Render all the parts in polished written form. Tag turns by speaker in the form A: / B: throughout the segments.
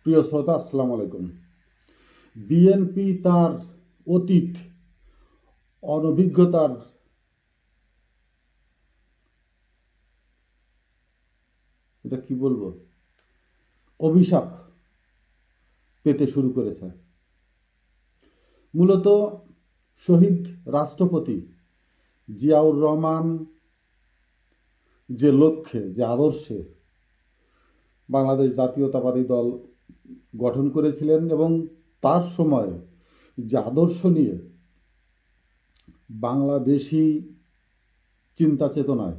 A: প্রিয় শ্রোতা, আসসালামু আলাইকুম। বিএনপি তার অতীত অনভিজ্ঞতার এটা কি বলবো অভিশাপ পেতে শুরু করেছে। মূলত শহীদ রাষ্ট্রপতি জিয়াউর রহমান যে লক্ষ্যে, যে আদর্শে বাংলাদেশ জাতীয়তাবাদী দল গঠন করেছিলেন এবং তার সময় যে আদর্শ নিয়ে বাংলাদেশি চিন্তা চেতনায়,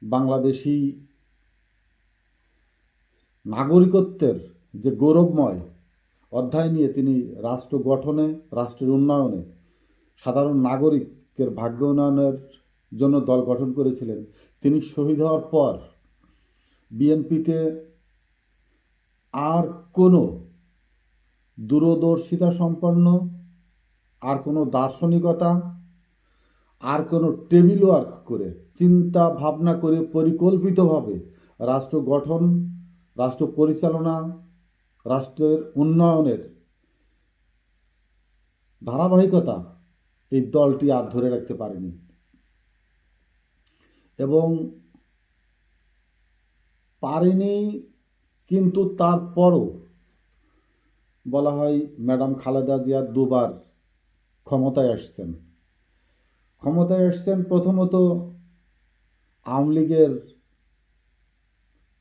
A: বাংলাদেশি নাগরিকত্বের যে গৌরবময় অধ্যায় নিয়ে তিনি রাষ্ট্র গঠনে, রাষ্ট্রের উন্নয়নে, সাধারণ নাগরিকের ভাগ্য উন্নয়নের জন্য দল গঠন করেছিলেন। তিনি শহীদ হওয়ার পর বিএনপিতে আর কোনো দূরদর্শিতা সম্পন্ন, আর কোনো দার্শনিকতা, আর কোনো টেবিল ওয়ার্ক করে, চিন্তা ভাবনা করে পরিকল্পিতভাবে রাষ্ট্র গঠন, রাষ্ট্র পরিচালনা, রাষ্ট্রের উন্নয়নের ধারাবাহিকতা এই দলটি আর ধরে রাখতে পারেনি। এবং পারেনি, কিন্তু তারপরও বলা হয় ম্যাডাম খালেদা জিয়া দুবার ক্ষমতায় আসছেন। প্রথমত আওয়ামী লীগের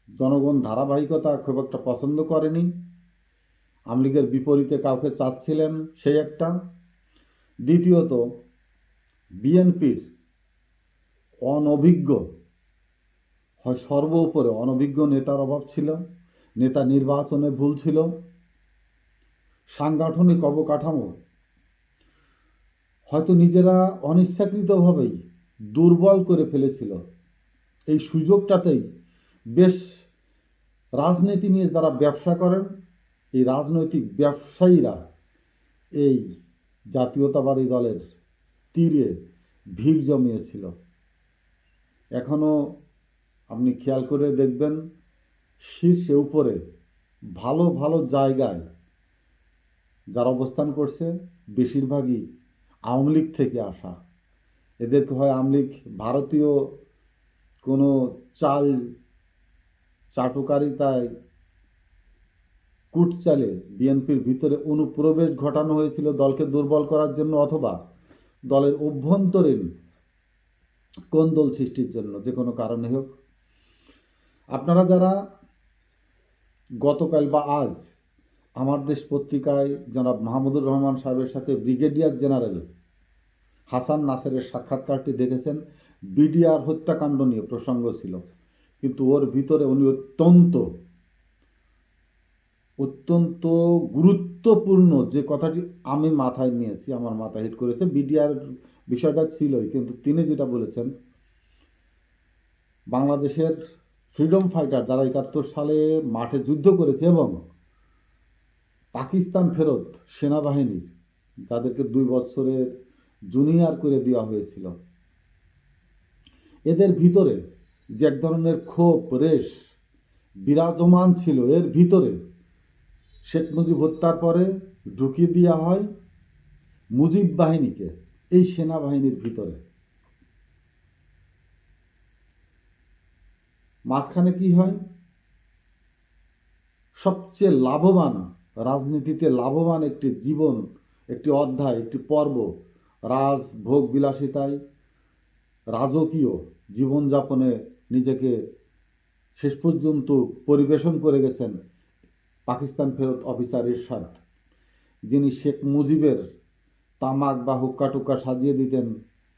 A: জনগণ ধারাবাহিকতা খুব একটা পছন্দ করেনি, আওয়ামী লীগের বিপরীতে কাউকে চাচ্ছিলেন, সেই একটা। দ্বিতীয়ত বিএনপির অনভিজ্ঞ, হয় সর্বোপরে অনভিজ্ঞ নেতার অভাব ছিল, নেতা নির্বাচনে ভুল ছিল, সাংগঠনিক অবকাঠামো হয়তো নিজেরা অনিচ্ছাকৃতভাবেই দুর্বল করে ফেলেছিল। এই সুযোগটাতেই বেশ রাজনীতি নিয়ে যারা ব্যবসা করেন, এই রাজনৈতিক ব্যবসায়ীরা এই জাতীয়তাবাদী দলের তীরে ভিড় জমিয়েছিল। এখনও আপনি খেয়াল করে দেখবেন, শীর্ষে উপরে ভালো ভালো জায়গায় যারা অবস্থান করছে বেশিরভাগই আওয়ামী লীগ থেকে আসা। এদেরকে হয় আওয়ামী লীগ ভারতীয় কোনো চাল চাটুকারিতায় কুটচালে বিএনপির ভিতরে অনুপ্রবেশ ঘটানো হয়েছিল দলকে দুর্বল করার জন্য, অথবা দলের অভ্যন্তরীণ কোন্দল সৃষ্টির জন্য, যে কোনো কারণে হোক। আপনারা যারা গতকাল বা আজ আমার দেশ পত্রিকায় জনাব মাহমুদুর রহমান সাহেবের সাথে ব্রিগেডিয়ার জেনারেল হাসান নাসেরের সাক্ষাৎকারটি দেখেছেন, বিডিআর হত্যাকাণ্ড নিয়ে প্রসঙ্গ ছিল, কিন্তু ওর ভিতরে উনি অত্যন্ত গুরুত্বপূর্ণ যে কথাটি আমি মাথায় নিয়েছি, আমার মাথায় হিট করেছে। বিডিআর বিষয়টা ছিলই, কিন্তু তিনি যেটা বলেছেন, বাংলাদেশের ফ্রিডম ফাইটার যারা 71 সালে মাঠে যুদ্ধ করেছে এবং পাকিস্তান ফেরত সেনাবাহিনী যাদেরকে 2 বছরের জুনিয়র করে দেওয়া হয়েছিল, এদের ভিতরে যে এক ধরনের ক্ষোভ রেশ বিরাজমান ছিল, এর ভিতরে শেখ মুজিব হত্যার পরে ঢুকিয়ে দেওয়া হয় মুজিব বাহিনীকে এই সেনাবাহিনীর ভিতরে। মাঝখানে কি হয়? সবচেয়ে লাভবান, রাজনীতিতে লাভবান একটি জীবন, একটি অধ্যায়, একটি পর্ব, রাজভোগ বিলাসিতায় রাজকীয় জীবনযাপনে নিজেকে শেষ পর্যন্ত পরিবেশন করে গেছেন পাকিস্তান ফেরত অফিসার এরশাদ, যিনি শেখ মুজিবের তামাক বা হুক্কা টুক্কা সাজিয়ে দিতেন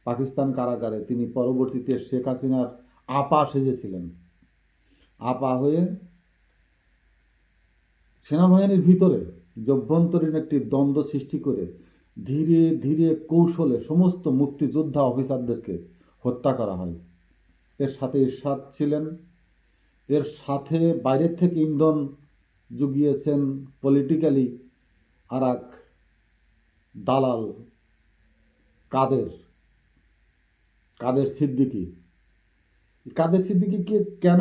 A: পাকিস্তান কারাগারে। তিনি পরবর্তীতে শেখ হাসিনার আপা সেজেছিলেন। আপা হয়ে সেনাবাহিনীর ভিতরে যে অভ্যন্তরীণ একটি দ্বন্দ্ব সৃষ্টি করে ধীরে ধীরে কৌশলে সমস্ত মুক্তিযোদ্ধা অফিসারদেরকে হত্যা করা হয়। এর সাথে এরশাদ ছিলেন, এর সাথে বাইরের থেকে ইন্ধন জুগিয়েছেন পলিটিক্যালি আর এক দালাল কাদের সিদ্দিকীকে কেন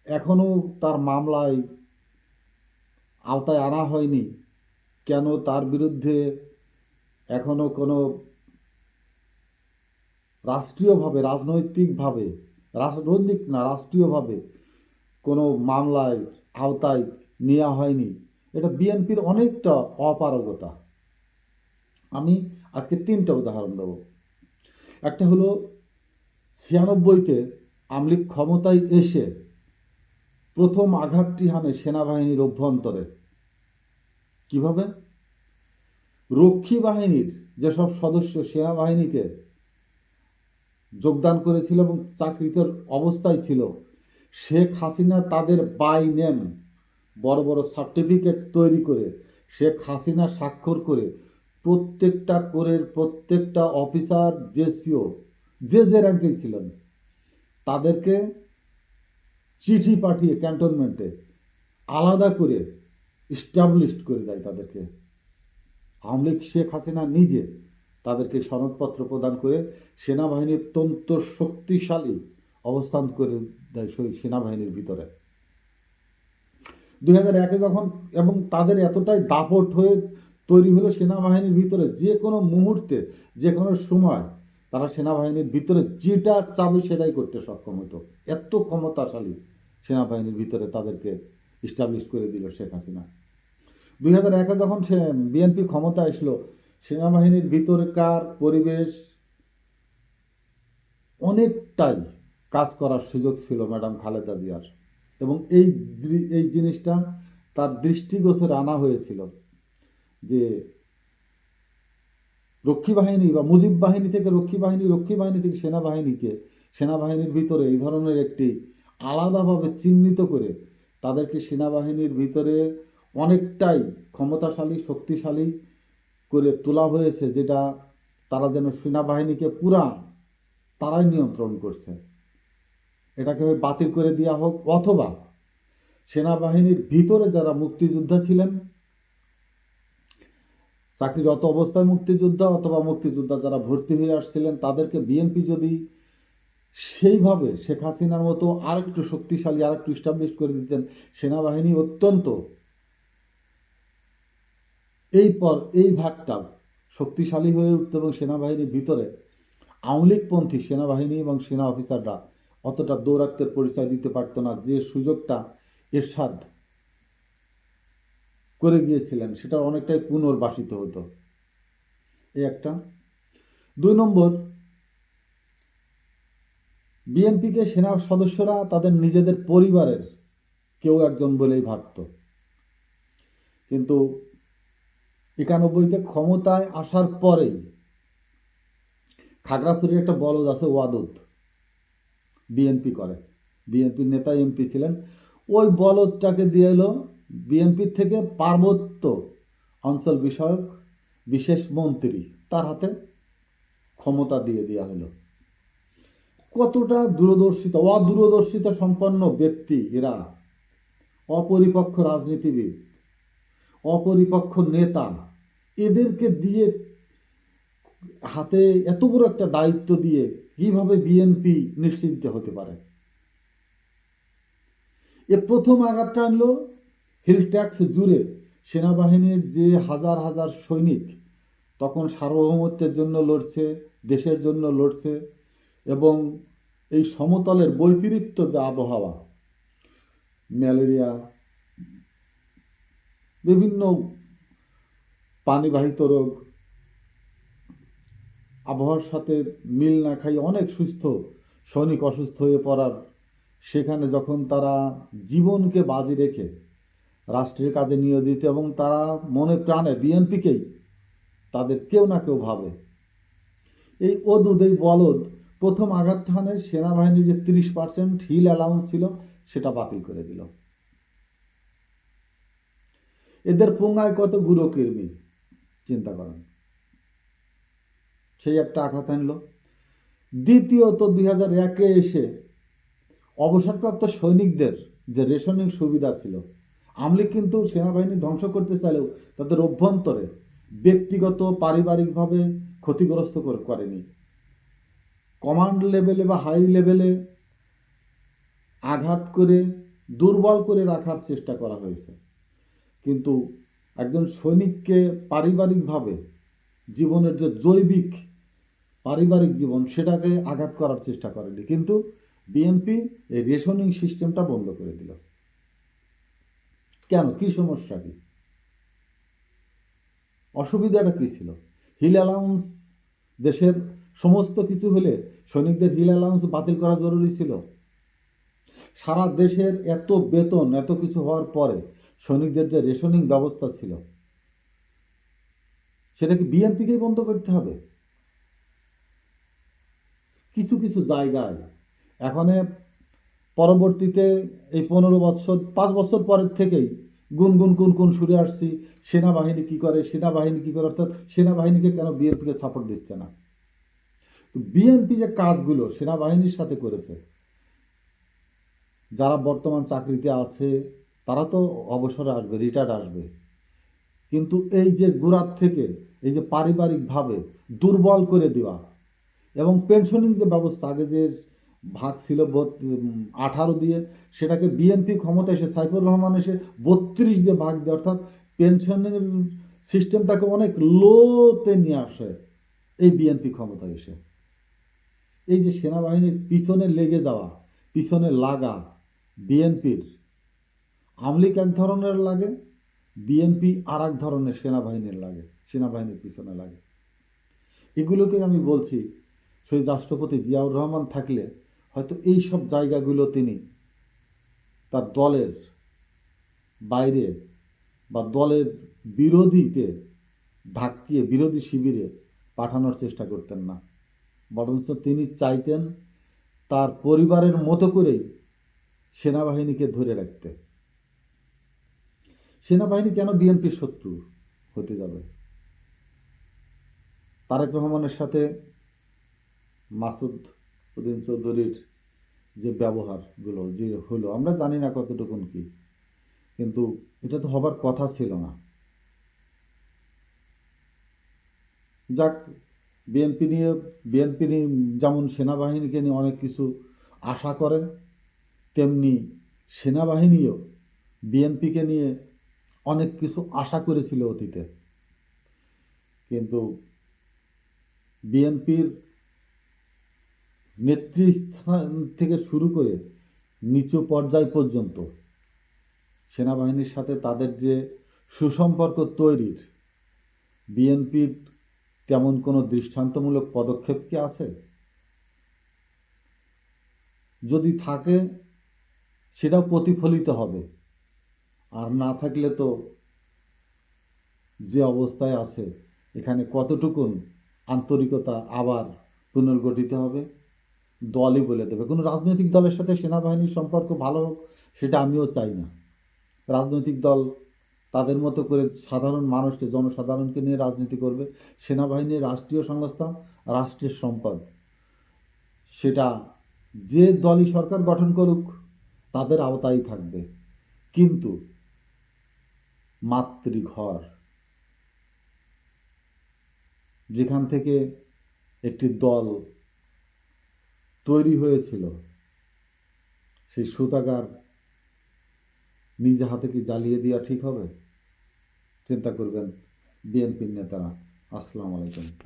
A: এখনও তার মামলায় আওতায় আনা হয়নি, কেন তার বিরুদ্ধে এখনো কোনো রাষ্ট্রীয়ভাবে কোনো মামলায় আওতায় নেওয়া হয়নি, এটা বিএনপির অনেকটা অপারগতা। আমি আজকে 3টা উদাহরণ দেব। একটা হলো 96-তে আওয়ামী লীগ ক্ষমতায় এসে প্রথম আঘাতটি হানে সেনাবাহিনীর অভ্যন্তরে। কিভাবে? রক্ষী বাহিনীর যেসব সদস্য সেনাবাহিনীতে যোগদান করেছিল এবং চাকরিতে অবস্থায় ছিল, শেখ হাসিনা তাদের বাই নেম বড় বড় সার্টিফিকেট তৈরি করে শেখ হাসিনা স্বাক্ষর করে প্রত্যেকটা কোরের প্রত্যেকটা অফিসার, জেসিও যে র্যাঙ্কেই ছিলেন তাদেরকে চিঠি পাঠিয়ে ক্যান্টনমেন্টে আলাদা করে এস্টাবলিশড করে দেয় তাদেরকে। আওয়ামী লীগ শেখ হাসিনা নিজে তাদেরকে সনদপত্র প্রদান করে সেনাবাহিনীর অত্যন্ত শক্তিশালী অবস্থান করে দেয় সেই সেনাবাহিনীর ভিতরে। 2001-এ যখন এবং তাদের এতটাই দাপট হয়ে তৈরি হলো সেনাবাহিনীর ভিতরে, যে কোনো মুহূর্তে যে কোনো সময় তারা সেনাবাহিনীর ভিতরে যেটা চাবে সেটাই করতে সক্ষম হতো। এত ক্ষমতাশালী সেনাবাহিনীর ভিতরে তাদেরকে এস্টাবলিশ করে দিল শেখ হাসিনা। 2001-এ যখন বিএনপি ক্ষমতা আসলো, সেনাবাহিনীর ভিতরকার পরিবেশ অনেকটাই কাজ করার সুযোগ ছিল ম্যাডাম খালেদা জিয়ার, এবং এই জিনিসটা তার দৃষ্টিগোচরে আনা হয়েছিল যে রক্ষী বাহিনী বা মুজিব বাহিনী থেকে রক্ষী বাহিনী থেকে সেনাবাহিনীর ভিতরে এই ধরনের একটি আলাদাভাবে চিহ্নিত করে তাদেরকে সেনাবাহিনীর ভিতরে অনেকটাই ক্ষমতাশালী, শক্তিশালী করে তোলা হয়েছে, যেটা তারা যেন সেনাবাহিনীকে পুরা তারাই নিয়ন্ত্রণ করছে। এটাকে বাতিল করে দেওয়া হোক, অথবা সেনাবাহিনীর ভিতরে যারা মুক্তিযোদ্ধা ছিলেন, চাকরিরত অবস্থায় মুক্তিযোদ্ধা অথবা মুক্তিযোদ্ধা যারা ভর্তি হয়ে আসছিলেন, তাদেরকে বিএনপি যদি সেইভাবে শেখ হাসিনার মতো আরেকটু শক্তিশালী, আরেকটু এস্টাবলিশ করে দিতেন, সেনাবাহিনী অত্যন্ত এই ভাগটা শক্তিশালী হয়ে উঠত এবং সেনাবাহিনীর ভিতরে আওয়ামী লীগপন্থী সেনাবাহিনী এবং সেনা অফিসাররা অতটা দৌরাত্মের পরিচয় দিতে পারত না। যে সুযোগটা এরশাদ করে গিয়েছিলেন সেটা অনেকটাই পুনর্বাসিত হতো। এই একটা। 2 নম্বর, বিএনপিকে সেনা সদস্যরা তাদের নিজেদের পরিবারের কেউ একজন বলেই ভাবত, কিন্তু 91-তে ক্ষমতায় আসার পরেই খাগড়াছড়ির একটা বলদ আছে ওয়াদুদ, বিএনপির নেতা, এমপি ছিলেন, ওই বলদটাকে দিয়ে এলো বিএনপির থেকে পার্বত্য অঞ্চল বিষয়ক বিশেষ মন্ত্রী, তার হাতে ক্ষমতা দিয়ে দেওয়া হলো। কতটা অদূরদর্শিতা সম্পন্ন ব্যক্তি এরা, অপরিপক্ষ রাজনীতিবিদ, অপরিপক্ষ নেতা, এদেরকে দিয়ে হাতে এত বড় একটা দায়িত্ব দিয়ে কিভাবে বিএনপি নিশ্চিন্ত হতে পারে? এ প্রথম আঘাতটা আনলো হিল ট্যাক্স জুড়ে সেনাবাহিনীর যে হাজার হাজার সৈনিক তখন সার্বভৌমত্বের জন্য লড়ছে, দেশের জন্য লড়ছে, এবং এই সমতলের বৈপরীত্য যে আবহাওয়া, ম্যালেরিয়া, বিভিন্ন পানিবাহিত রোগ, আবহাওয়ার সাথে মিল না খাই অনেক সৈনিক অসুস্থ হয়ে পড়ার, সেখানে যখন তারা জীবনকে বাজি রেখে রাষ্ট্রের কাজে নিয়োজিত এবং তারা মনে প্রাণে বিএনপিকেই তাদের কেউ না কেউ ভাবে, এই বলদ প্রথম আঘাতটা হানে সেনাবাহিনীর যে 30% হিল অ্যালাউন্স ছিল সেটা বাতিল করে দিল। এদের পোঙ্গায় কত গুরু কর্মী চিন্তা করেন, সেই একটা আঘাত আনলো। দ্বিতীয়ত 2001-এ এসে অবসরপ্রাপ্ত সৈনিকদের যে রেশনিং সুবিধা ছিল, আওয়ামী লীগ কিন্তু সেনাবাহিনী ধ্বংস করতে চাইলেও তাদের অভ্যন্তরে ব্যক্তিগত পারিবারিকভাবে ক্ষতিগ্রস্ত করেনি, কমান্ড লেভেলে বা হাই লেভেলে আঘাত করে দুর্বল করে রাখার চেষ্টা করা হয়েছে। কিন্তু একজন সৈনিককে পারিবারিকভাবে জীবনের যে জৈবিক পারিবারিক জীবন সেটাকে আঘাত করার চেষ্টা করেনি, কিন্তু বিএনপি এই রেশনিং সিস্টেমটা বন্ধ করে দিল। কেন, কি সমস্যা, কি অসুবিধাটা কি ছিল? হিল অ্যালাউন্স, দেশের সমস্ত কিছু হলে সৈনিকদের হিল অ্যালাউন্স বাতিল করা জরুরি ছিল? সারা দেশের এত বেতন এত কিছু হওয়ার পরে সৈনিকদের যে রেশনিং ব্যবস্থা ছিল সেটা কি বিএনপিকেই বন্ধ করতে হবে? কিছু কিছু জায়গায় এখন পরবর্তীতে এই 15 বছর 5 বছর পরের থেকেই গুনগুন কুনকুন সুরে আসছি, সেনাবাহিনী কি করে, সেনাবাহিনী কি করে, অর্থাৎ সেনাবাহিনীকে কেন বিএনপিকে সাপোর্ট দিচ্ছে না? বিএনপি যে কাজগুলো সেনাবাহিনীর সাথে করেছে, যারা বর্তমান চাকরিতে আছে তারা তো অবসরে আসবে, রিটায়ার্ড আসবে, কিন্তু এই যে গোড়ার থেকে এই যে পারিবারিকভাবে দুর্বল করে দেওয়া এবং পেনশনিং যে ব্যবস্থা আগে যে ভাগ ছিল 18 দিয়ে, সেটাকে বিএনপি ক্ষমতা এসে সাইফুর রহমান এসে 32 দিয়ে ভাগ দেয়, অর্থাৎ পেনশনের সিস্টেমটাকে অনেক লোতে নিয়ে আসে এই বিএনপি ক্ষমতা এসে। এই যে সেনাবাহিনীর পিছনে লেগে যাওয়া, পিছনে লাগা বিএনপির, আওয়ামী লীগ এক ধরনের লাগে, বিএনপি আর এক ধরনের সেনাবাহিনীর লাগে, সেনাবাহিনীর পিছনে লাগে। এগুলোকে আমি বলছি শহীদ রাষ্ট্রপতি জিয়াউর রহমান থাকলে হয়তো এই সব জায়গাগুলো তিনি তার দলের বাইরে বা দলের বিরোধীতে ধাক্কিয়ে বিরোধী শিবিরে পাঠানোর চেষ্টা করতেন না, বরঞ্চ তিনি চাইতেন তার পরিবারের মতো করেই সেনাবাহিনীকে ধরে রাখতে। সেনাবাহিনী কেন বিএনপির শত্রু হতে যাবে? তারেক রহমানের সাথে মাসুদ উদ্দিন চৌধুরীর যে ব্যবহারগুলো যে হলো আমরা জানি না কতটুকুন কি, কিন্তু এটা তো হবার কথা ছিল না। যাক, বিএনপি নিয়ে যেমন সেনাবাহিনীকে নিয়ে অনেক কিছু আশা করে, তেমনি সেনাবাহিনীও বিএনপিকে নিয়ে অনেক কিছু আশা করেছিল অতীতে, কিন্তু বিএনপির নেতৃস্থান থেকে শুরু করে নিচু পর্যায় পর্যন্ত সেনাবাহিনীর সাথে তাদের যে সুসম্পর্ক তৈরির, বিএনপির তেমন কোনো দৃষ্টান্তমূলক পদক্ষেপ কি আছে? যদি থাকে সেটাও প্রতিফলিত হবে, আর না থাকলে তো যে অবস্থায় আছে এখানে কতটুকুন আন্তরিকতা আবার পুনর্গঠিত হবে দলই বলে দেবে। কোনো রাজনৈতিক দলের সাথে সেনাবাহিনীর সম্পর্ক ভালো হোক সেটা আমিও চাই না। রাজনৈতিক দল তাদের মতো করে সাধারণ মানুষকে, জনসাধারণকে নিয়ে রাজনীতি করবে। সেনাবাহিনী রাষ্ট্রীয় সংস্থা, রাষ্ট্রের সম্পদ, সেটা যে দলই সরকার গঠন করুক তাদের আওতায় থাকবে, কিন্তু মাতৃঘর যেখান থেকে একটি দল তৈরি হয়েছিল সেই সুতাগার নিজে হাতে কি জ্বালিয়ে দেওয়া ঠিক হবে? চিন্তা করবেন বিএনপির নেতারা। আসসালামু আলাইকুম।